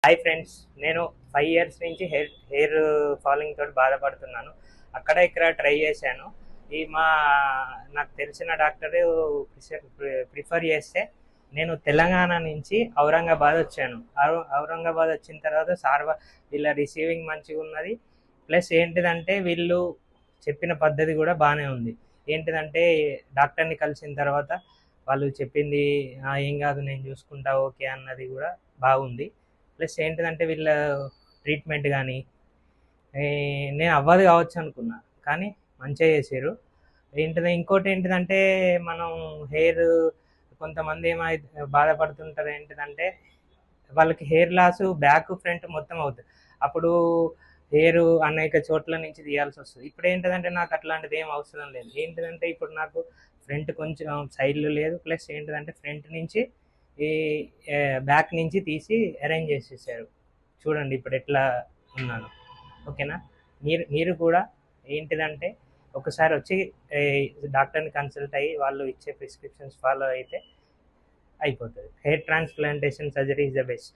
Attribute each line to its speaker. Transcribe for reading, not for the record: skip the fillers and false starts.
Speaker 1: Hi friends, నేను 5 years నుంచి hair falling తోటి బాధపడుతున్నాను. అక్కడ ఇక్కడ ట్రై చేశాను. ఈ నాకు తెలిసిన డాక్టర్ ప్రిఫర్ చేస్తే నేను తెలంగాణ నుంచి ఔరంగాబాద్ వచ్చాను. ఔరంగాబాద్ వచ్చిన తర్వాత వీళ్ళ రిసీవింగ్ మంచిగా ఉన్నది. ప్లస్ ఏంటిదంటే వీళ్ళు చెప్పిన పద్ధతి కూడా బాగానే ఉంది. ఏంటిదంటే డాక్టర్ని కలిసిన తర్వాత వాళ్ళు చెప్పింది ఏం కాదు నేను చూసుకుంటా ఓకే అన్నది కూడా బాగుంది. ప్లస్ ఏంటిదంటే వీళ్ళ ట్రీట్మెంట్ కానీ నేను అవ్వదు కావచ్చు అనుకున్నా, కానీ మంచిగా చేసారు. ఇంకోటి ఏంటిదంటే మనం హెయిర్ కొంతమంది బాధపడుతుంటారు. ఏంటిదంటే వాళ్ళకి హెయిర్ లాస్ బ్యాక్ ఫ్రంట్ మొత్తం అవుతుంది. అప్పుడు హెయిర్ అనేక చోట్ల నుంచి తీయాల్సి వస్తుంది. ఇప్పుడు ఏంటిదంటే నాకు అట్లాంటిది ఏం అవసరం లేదు. ఏంటిదంటే ఇప్పుడు నాకు ఫ్రంట్ కొంచెం సైడ్లు లేదు, ప్లస్ ఏంటిదంటే ఫ్రంట్ నుంచి ఈ బ్యాక్ నుంచి తీసి అరేంజ్ చేసేసారు. చూడండి ఇప్పుడు ఎట్లా ఉన్నాను. ఓకేనా? మీరు కూడా ఏంటిదంటే ఒకసారి వచ్చి డాక్టర్ని కన్సల్ట్ అయ్యి వాళ్ళు ఇచ్చే ప్రిస్క్రిప్షన్స్ ఫాలో అయితే అయిపోతుంది. Hair transplantation surgery is the best.